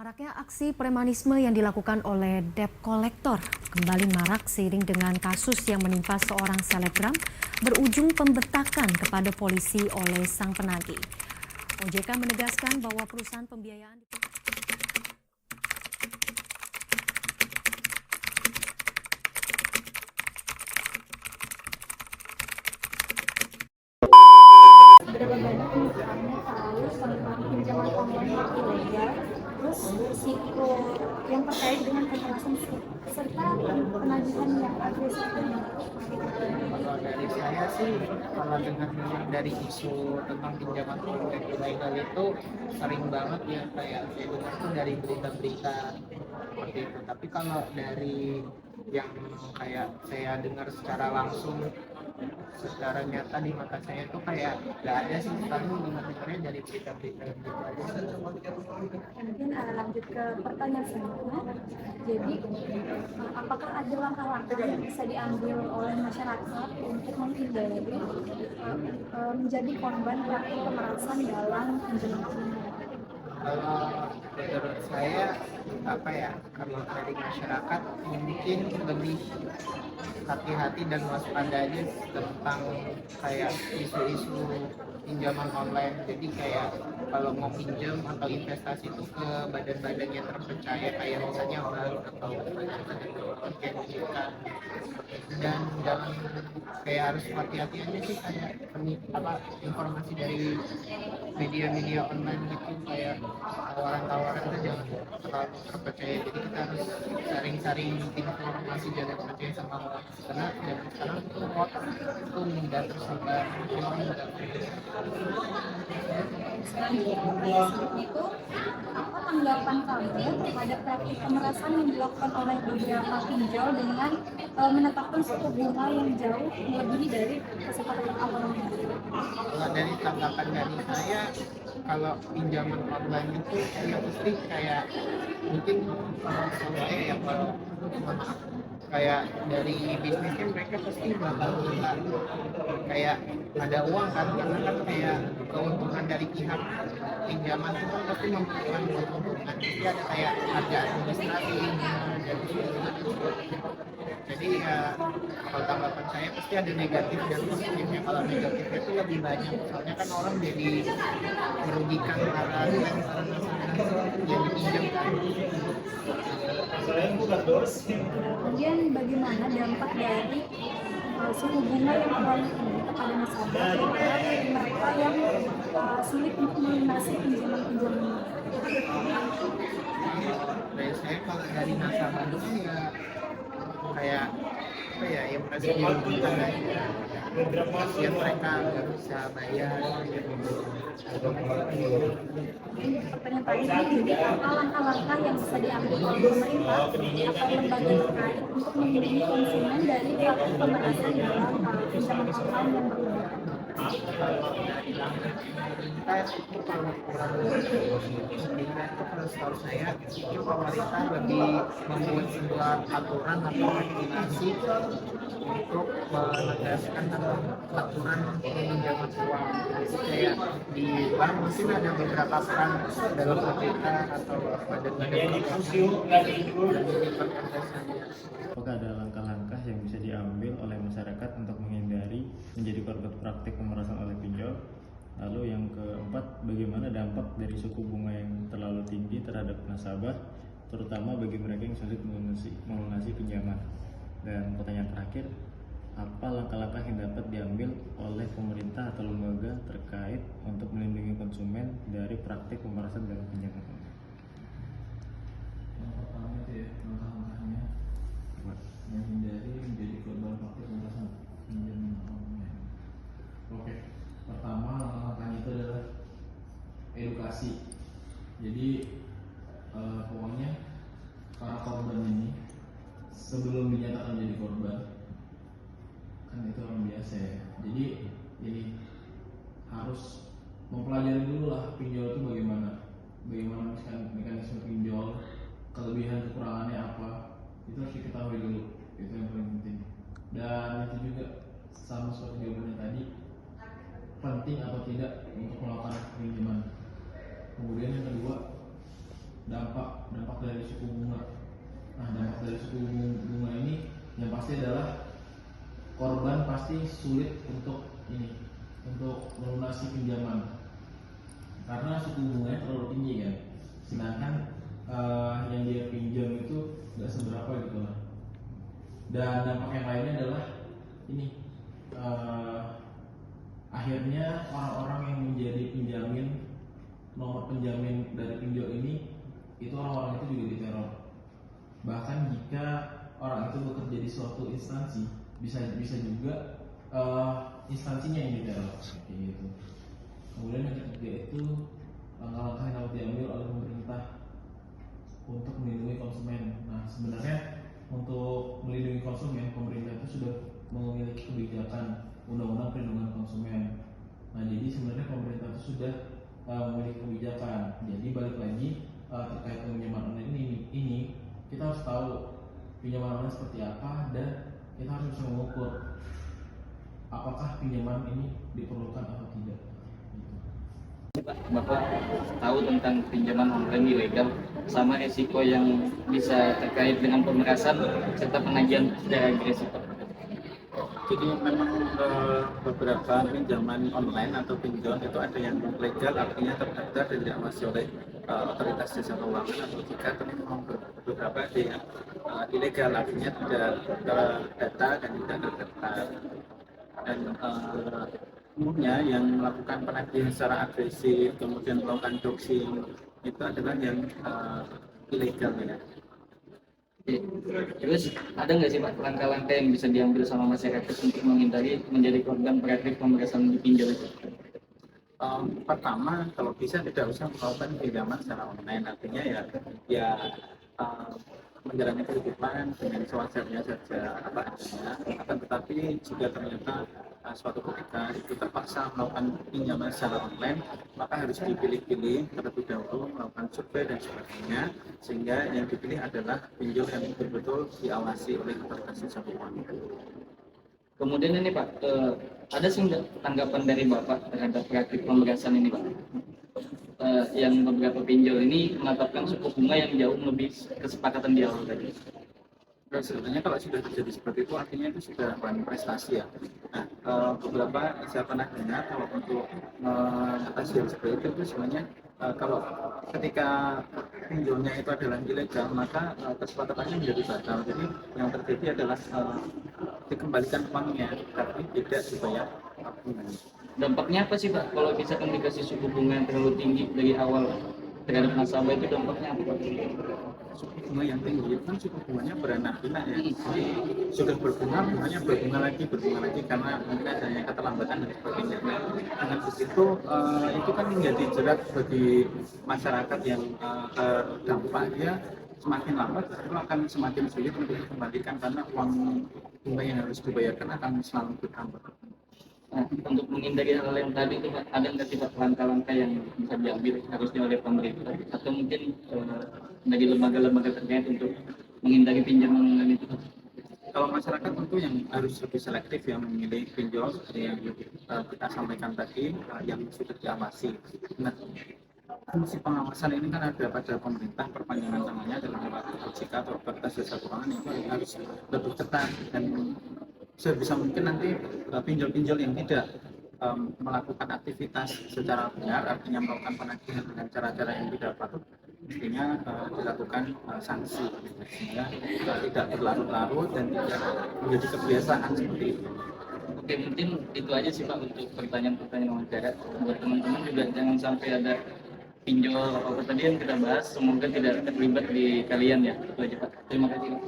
Maraknya aksi premanisme yang dilakukan oleh debt collector kembali marak seiring dengan kasus yang menimpa seorang selebgram berujung pembetakan kepada polisi oleh sang penagih. OJK menegaskan bahwa perusahaan pembiayaan berapa banyak pembukaannya tahu tentang pinjaman online yang ilegal, terus risiko yang terkait dengan kekerasan serta penagihan yang agresif. Kalau dari saya sih, kalau dengar dari isu tentang pinjaman online ilegal itu sering banget ya, kayak saya dengar tuh dari berita-berita seperti itu. Tapi kalau dari yang kayak saya dengar secara langsung, secara nyata di mata saya tuh kayak nggak ada sih, selalu dengar-dengarnya dari berita-berita gitu aja sih. Mungkin lanjut ke pertanyaan selanjutnya. Jadi, apakah ada langkah-langkah yang bisa diambil oleh masyarakat untuk menghindari menjadi korban praktik pemerasan dalam pinjaman online? Kalau menurut saya, apa ya, kalau dari masyarakat mungkin lebih hati-hati dan waspada aja tentang kayak isu-isu pinjaman online. Jadi kayak kalau mau pinjam atau investasi itu ke badan-badan yang terpercaya, kayak misalnya bank atau badan dan jangan, kayak harus hati-hati aja sih, kayak informasi dari media-media online gitu, kayak tawaran-tawaran itu jangan terlalu terpercaya. Jadi kita harus sering-sering informasi, jangan percaya sama orang, karena zaman sekarang itu hoax itu mudah tersebar, mudah. Selanjutnya itu, apa tanggapan kamu terhadap praktik pemerasan yang dilakukan oleh beberapa pinjol dengan menetapkan suku bunga yang jauh melebihi dari kesepakatan awalnya? Kalau dari tanggapan dari saya, kalau pinjaman online itu ya pasti kayak mungkin saya yang baru, kayak dari bisnisnya mereka pasti bakal kayak ada uang kan, karena kan kayak keuntungan dari pihak pinjaman itu kan pasti membutuhkan keuntungan, jadi ada kayak harga administrasi dari jadi ya, kalau tanggapan saya pasti ada negatif dan positifnya. Kalau negatifnya itu lebih banyak, soalnya kan orang jadi merugikan para investor yang pinjam kan. Kemudian bagaimana dampak dari suku bunga yang terlalu tinggi kepada nasabah terutama mereka yang sulit untuk melunasi pinjaman-pinjaman? Dari saya, kalau dari nasabah dulu ya kayak apa ya, yang merasa dirugikan aja, kasihan mereka nggak bisa bayar gitu. Pertanyaan terakhir, jadi apa langkah-langkah yang bisa diambil oleh pemerintah atau lembaga terkait untuk melindungi konsumen dari praktik pemerasan dalam pinjaman online yang berlebihan? Pemerintah itu kalau kurang pemerintah itu, kalau setahu saya itu pemerintah lebih membuat sebuah aturan atau regulasi untuk menegaskan tentang aturan pinjaman uang. Jadi kayak di bank mungkin ada beberapa peran dalam OJK atau badan-badan Apakah ada langkah-langkah yang bisa diambil oleh masyarakat untuk menghindari menjadi korban praktik pemerasan oleh pinjol? Lalu yang keempat, bagaimana dampak dari suku bunga yang terlalu tinggi terhadap nasabah, terutama bagi mereka yang sulit melunasi pinjaman? Dan pertanyaan terakhir, apa langkah-langkah yang dapat diambil oleh pemerintah atau lembaga terkait untuk melindungi konsumen dari praktik pemerasan dalam pinjaman? Yang pertama itu ya, langkah-langkahnya menghindari menjadi korban praktik pemerasan pinjaman online. Oke, pertama langkah-langkahnya itu adalah edukasi. Jadi pokoknya para korban ini sebelum dinyatakan menjadi korban, kan itu orang biasa ya. Jadi ini harus mempelajari dulu lah pinjol itu bagaimana mekanisme pinjol, kelebihan kekurangannya apa, itu harus diketahui dulu, itu yang paling penting. Dan itu juga sama seperti jawabannya tadi, penting atau tidak untuk melakukan pinjaman. Kemudian yang kedua, dampak dari suku bunga. Nah, dampak dari suku bunga ini yang pasti adalah korban pasti sulit untuk melunasi pinjaman karena suku bunganya terlalu tinggi kan. Sedangkan yang dia pinjam itu nggak seberapa gitu lah. Dan dampak yang lainnya adalah ini akhirnya orang-orang yang menjadi nomor penjamin dari pinjol ini itu orang-orang itu juga diteror. Bahkan jika orang itu bekerja di suatu instansi bisa juga instansinya yang diteror seperti itu. Kemudian yang ketiga itu langkah-langkah yang harus diambil oleh pemerintah untuk melindungi konsumen. Nah, sebenarnya untuk melindungi konsumen, pemerintah itu sudah memiliki kebijakan Undang-Undang Perlindungan Konsumen. Nah, jadi sebenarnya pemerintah itu sudah memiliki kebijakan. Jadi balik lagi terkait pinjaman online ini kita harus tahu pinjaman online seperti apa dan kita harus bisa mengukur apakah pinjaman ini diperlukan atau tidak. Bapak tahu tentang pinjaman online ilegal sama resiko yang bisa terkait dengan pemerasan serta penagihan secara agresif. Jadi memang beberapa pinjaman online atau pinjol itu ada yang legal, artinya terdaftar dan diawasi oleh otoritas jasa keuangan, atau jika memang beberapa ada yang ilegal, artinya tidak terdata dan tidak terdaftar. Dan umumnya yang melakukan penagihan secara agresif kemudian melakukan doxing itu adalah yang ilegal ya. Terus ada nggak sih Pak langkah-langkah yang bisa diambil sama masyarakat untuk menghindari menjadi korban praktik pemerasan di pinjol itu? Pertama, kalau bisa tidak usah melakukan pinjaman secara online, artinya ya menjalani kehidupan dengan sewajarnya saja apa adanya. Akan tetapi jika ternyata suatu ketika itu terpaksa melakukan pinjaman secara online, maka harus dipilih-pilih terlebih dahulu, melakukan survei dan sebagainya, sehingga yang dipilih adalah pinjol yang betul-betul diawasi oleh otoritas jasa keuangan. Kemudian ini Pak, ada sih tanggapan dari Bapak terhadap praktik pemerasan ini Pak? Yang beberapa pinjol ini menetapkan suku bunga yang jauh lebih kesepakatan di awal tadi. Nah, sebenarnya kalau sudah terjadi seperti itu artinya itu sudah bukan prestasi ya. Nah, beberapa saya pernah dengar kalau untuk mengatasi hal seperti itu sebenarnya kalau ketika pinjolnya itu adalah ilegal, maka kesepakatannya menjadi batal. Jadi yang terjadi adalah dikembalikan uangnya, tapi tidak dibayar bunganya. Dampaknya apa sih Pak kalau misalkan dikasih suku bunga yang terlalu tinggi dari awal terhadap nasabah, itu dampaknya apa Pak? Suku bunga yang tinggi itu kan suku bunganya beranak pinak ya. Jadi sudah berbunga, bunganya berbunga lagi karena mungkin adanya keterlambatan dan sebagainya. Nah, dengan begitu itu kan menjadi jerat bagi masyarakat yang terdampak. Dia semakin lambat itu akan semakin sulit untuk dikembalikan karena uang bunga yang harus dibayarkan akan selalu bertambah. Nah, untuk menghindari hal yang tadi itu Pak, ada nggak sih Pak langkah-langkah yang bisa diambil harusnya oleh pemerintah atau mungkin dari lembaga-lembaga terkait untuk menghindari pinjaman online itu? Kalau masyarakat tentu yang harus lebih selektif ya memilih pinjol seperti yang kita sampaikan tadi yang sudah diawasi. Nah, fungsi pengawasan ini kan ada pada pemerintah, perpanjangan tangannya dalam lewat OJK atau otoritas jasa keuangan itu harus lebih ketat, dan sebisa mungkin nanti pinjol-pinjol yang tidak melakukan aktivitas secara benar, artinya melakukan penagihan dengan cara-cara yang tidak patut, mestinya dilakukan sanksi sehingga tidak berlarut-larut dan tidak menjadi kebiasaan seperti itu. Oke, mungkin itu aja sih Pak untuk pertanyaan-pertanyaan wawancara. Buat teman-teman juga jangan sampai ada pinjol apa tadi yang kita bahas, semoga tidak terlibat di kalian ya. Itu aja Pak. Terima kasih Pak.